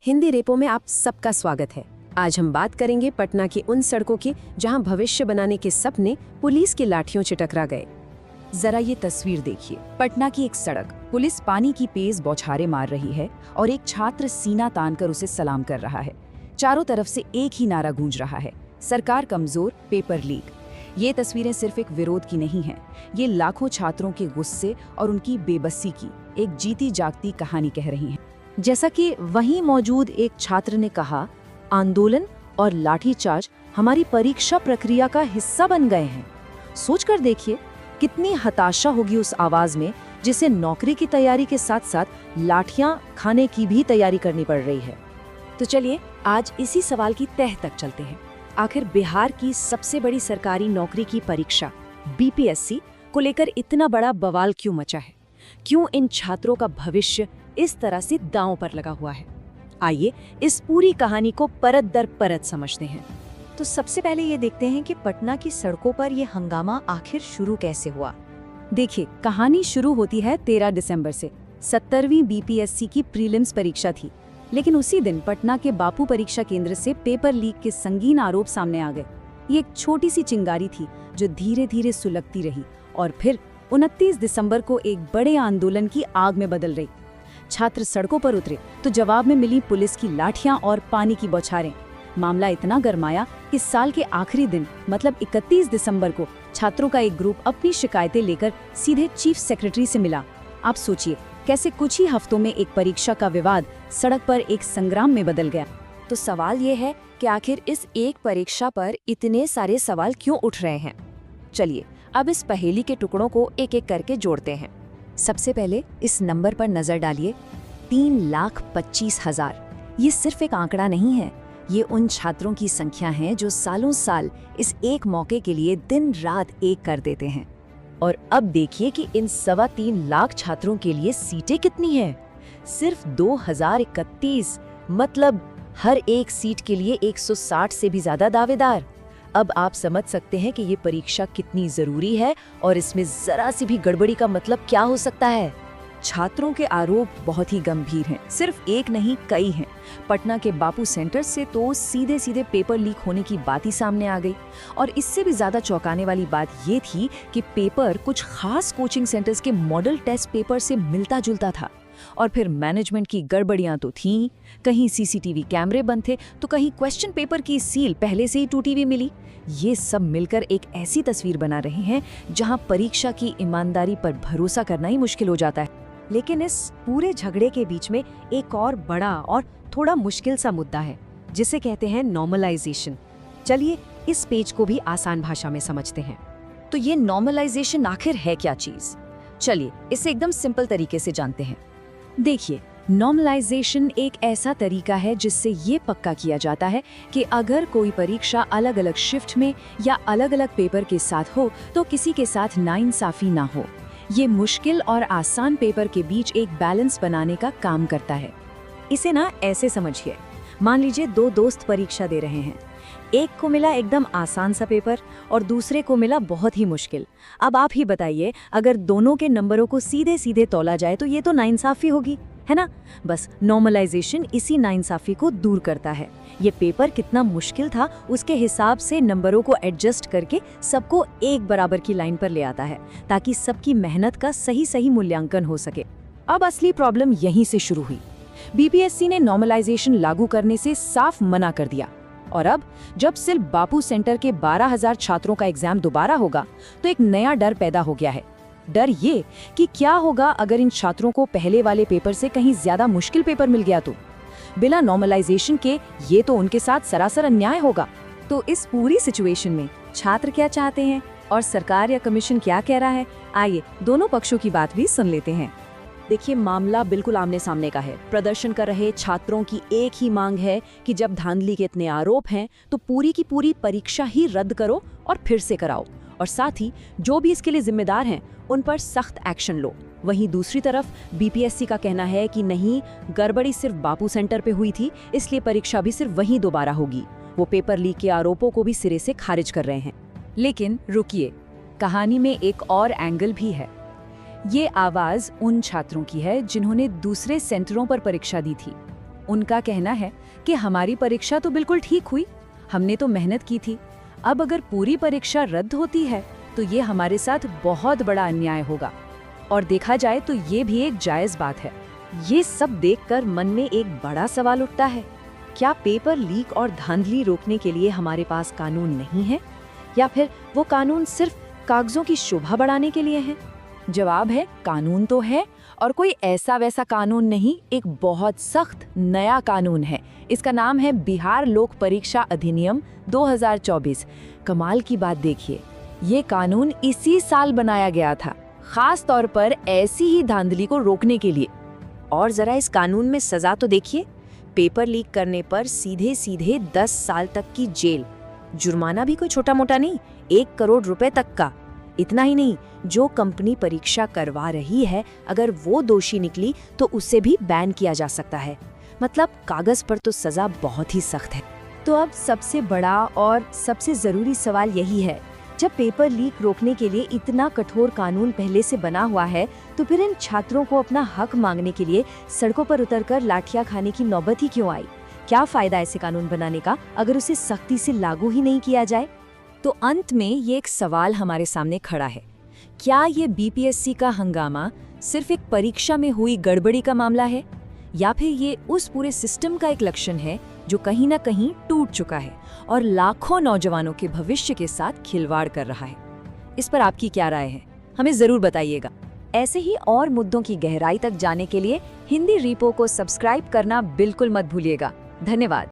Hindi repo में आप सबका स्वागत है। आज हम बात करेंगे पटना की उन सड़कों की जहां भविष्य बनाने के सपने पुलिस की लाठियों से टकरा गए। जरा ये तस्वीर देखिए। पटना की एक सड़क, पुलिस पानी की तेज बौछारें मार रही है और एक छात्र सीना तानकर उसे सलाम कर रहा है। चारों तरफ से एक ही नारा गूंज रहा है, सरकार कमजोर, पेपर लीक। ये तस्वीरें सिर्फ एक विरोध की नहीं हैं, ये लाखों छात्रों के गुस्से और उनकी बेबसी की एक जीती जागती कहानी कह रही हैं। जैसा कि वहीं मौजूद एक छात्र ने कहा, आंदोलन और लाठीचार्ज हमारी परीक्षा प्रक्रिया का हिस्सा बन गए हैं। सोचकर देखिए कितनी हताशा होगी उस आवाज में जिसे नौकरी की तैयारी के साथ साथ लाठियां खाने की भी तैयारी करनी पड़ रही है। तो चलिए आज इसी सवाल की तह तक चलते हैं। आखिर बिहार की सबसे बड़ी सरकारी नौकरी की परीक्षा बीपीएससी को लेकर इतना बड़ा बवाल क्यों मचा है? क्यों इन छात्रों का भविष्य इस तरह से दांव पर लगा हुआ है? आइए इस पूरी कहानी को परत दर परत समझते हैं। तो सबसे पहले ये देखते हैं कि पटना की सड़कों पर ये हंगामा आखिर शुरू कैसे हुआ। देखिए, कहानी शुरू होती है 13 दिसंबर से। 70वीं बीपीएससी की प्रीलिम्स परीक्षा थी, लेकिन उसी दिन पटना के बापू परीक्षा केंद्र से पेपर लीक के संगीन आरोप सामने आ गए। ये एक छोटी सी चिंगारी थी जो धीरे धीरे सुलगती रही और फिर 29 दिसंबर को एक बड़े आंदोलन की आग में बदल रही। छात्र सड़कों पर उतरे तो जवाब में मिली पुलिस की लाठियां और पानी की बौछारें। मामला इतना गरमाया कि साल के आखिरी दिन मतलब 31 दिसंबर को छात्रों का एक ग्रुप अपनी शिकायतें लेकर सीधे चीफ सेक्रेटरी से मिला। आप सोचिए कैसे कुछ ही हफ्तों में एक परीक्षा का विवाद सड़क पर एक संग्राम में बदल गया। तो सवाल ये है कि आखिर इस एक परीक्षा पर इतने सारे सवाल क्यों उठ रहे हैं? चलिए अब इस पहेली के टुकड़ों को एक एक करके जोड़ते हैं। सबसे पहले इस नंबर पर नजर डालिए, 3,25,000। ये सिर्फ एक आंकड़ा नहीं है, ये उन छात्रों की संख्या है जो सालों साल इस एक मौके के लिए दिन रात एक कर देते हैं। और अब देखिए कि इन 3.25 लाख छात्रों के लिए सीटें कितनी हैं? सिर्फ 2031। मतलब हर एक सीट के लिए 160 से भी ज्यादा दावेदार। अब आप समझ सकते हैं कि ये परीक्षा कितनी जरूरी है और इसमें जरा सी भी गड़बड़ी का मतलब क्या हो सकता है। छात्रों के आरोप बहुत ही गंभीर हैं, सिर्फ एक नहीं कई हैं। पटना के बापू सेंटर से तो सीधे सीधे पेपर लीक होने की बात ही सामने आ गई। और इससे भी ज्यादा चौंकाने वाली बात ये थी कि पेपर कुछ खास कोचिंग सेंटर्स के मॉडल टेस्ट पेपर से मिलता जुलता था। और फिर मैनेजमेंट की गड़बड़ियां तो थीं, कहीं सीसीटीवी कैमरे बंद थे तो कहीं क्वेश्चन पेपर की सील पहले से ही टूटी हुई मिली। ये सब मिलकर एक ऐसी तस्वीर बना रहे हैं जहां परीक्षा की ईमानदारी पर भरोसा करना ही मुश्किल हो जाता है। लेकिन इस पूरे झगड़े के बीच में एक और बड़ा और थोड़ा मुश्किल सा मुद्दा है जिसे कहते हैं नॉर्मलाइजेशन। चलिए इस पेज को भी आसान भाषा में समझते हैं। तो ये नॉर्मलाइजेशन आखिर है क्या चीज? चलिए इसे एकदम सिंपल तरीके से जानते हैं। देखिए, नॉर्मलाइजेशन एक ऐसा तरीका है जिससे ये पक्का किया जाता है कि अगर कोई परीक्षा अलग अलग शिफ्ट में या अलग अलग पेपर के साथ हो तो किसी के साथ नाइंसाफी ना हो। ये मुश्किल और आसान पेपर के बीच एक बैलेंस बनाने का काम करता है। इसे ना ऐसे समझिए, मान लीजिए दो दोस्त परीक्षा दे रहे हैं। एक को मिला एकदम आसान सा पेपर और दूसरे को मिला बहुत ही मुश्किल। अब आप ही बताइए, अगर दोनों के नंबरों को सीधे सीधे तौला जाए तो ये तो नाइंसाफी होगी, है ना? बस नॉर्मलाइजेशन इसी नाइंसाफी को दूर करता है। ये पेपर कितना मुश्किल था उसके हिसाब से नंबरों को एडजस्ट करके सबको एक बराबर की लाइन पर ले आता है ताकि सबकी मेहनत का सही सही मूल्यांकन हो सके। अब असली प्रॉब्लम यहीं से शुरू हुई। बीपीएससी ने नॉर्मलाइजेशन लागू करने से साफ मना कर दिया और अब जब सिर्फ बापू सेंटर के 12,000 छात्रों का एग्जाम दोबारा होगा तो एक नया डर पैदा हो गया है। डर ये कि क्या होगा अगर इन छात्रों को पहले वाले पेपर से कहीं ज्यादा मुश्किल पेपर मिल गया तो? बिना नॉर्मलाइजेशन के ये तो उनके साथ सरासर अन्याय होगा। तो इस पूरी सिचुएशन में छात्र क्या चाहते हैं और सरकार या कमीशन क्या कह रहा है? आइए दोनों पक्षों की बात भी सुन लेते हैं। देखिए, मामला बिल्कुल आमने सामने का है। प्रदर्शन कर रहे छात्रों की एक ही मांग है कि जब धांधली के इतने आरोप हैं तो पूरी की पूरी परीक्षा ही रद्द करो और फिर से कराओ, और साथ ही जो भी इसके लिए जिम्मेदार हैं उन पर सख्त एक्शन लो। वहीं दूसरी तरफ बीपीएससी का कहना है कि नहीं, गड़बड़ी सिर्फ बापू सेंटर पे हुई थी, इसलिए परीक्षा भी सिर्फ वहीं दोबारा होगी। वो पेपर लीक के आरोपों को भी सिरे से खारिज कर रहे हैं। लेकिन रुकिए, कहानी में एक और एंगल भी है। ये आवाज उन छात्रों की है जिन्होंने दूसरे सेंटरों पर परीक्षा दी थी। उनका कहना है कि हमारी परीक्षा तो बिल्कुल ठीक हुई, हमने तो मेहनत की थी। अब अगर पूरी परीक्षा रद्द होती है तो ये हमारे साथ बहुत बड़ा अन्याय होगा। और देखा जाए तो ये भी एक जायज़ बात है। ये सब देखकर मन में एक बड़ा सवाल उठता है, क्या पेपर लीक और धांधली रोकने के लिए हमारे पास कानून नहीं है, या फिर वो कानून सिर्फ कागजों की शोभा बढ़ाने के लिए हैं? जवाब है कानून तो है, और कोई ऐसा वैसा कानून नहीं, एक बहुत सख्त नया कानून है। इसका नाम है बिहार लोक परीक्षा अधिनियम 2024। कमाल की बात देखिए, ये कानून इसी साल बनाया गया था, खास तौर पर ऐसी ही धांधली को रोकने के लिए। और जरा इस कानून में सजा तो देखिए, पेपर लीक करने पर सीधे सीधे 10 साल तक की जेल, जुर्माना भी कोई छोटा मोटा नहीं, 1 करोड़ रुपए तक का। इतना ही नहीं, जो कंपनी परीक्षा करवा रही है अगर वो दोषी निकली तो उसे भी बैन किया जा सकता है। मतलब कागज पर तो सजा बहुत ही सख्त है। तो अब सबसे बड़ा और सबसे जरूरी सवाल यही है, जब पेपर लीक रोकने के लिए इतना कठोर कानून पहले से बना हुआ है, तो फिर इन छात्रों को अपना हक मांगने के लिए सड़कों पर उतरकर लाठियां खाने की नौबत ही क्यों आई? क्या फायदा ऐसे कानून बनाने का अगर उसे सख्ती से लागू ही नहीं किया जाए? तो अंत में ये एक सवाल हमारे सामने खड़ा है, क्या ये बीपीएससी का हंगामा सिर्फ एक परीक्षा में हुई गड़बड़ी का मामला है, या फिर ये उस पूरे सिस्टम का एक लक्षण है जो कहीं ना कहीं टूट चुका है और लाखों नौजवानों के भविष्य के साथ खिलवाड़ कर रहा है? इस पर आपकी क्या राय है, हमें जरूर बताइएगा। ऐसे ही और मुद्दों की गहराई तक जाने के लिए हिंदी रीपो को सब्सक्राइब करना बिल्कुल मत भूलिएगा। धन्यवाद।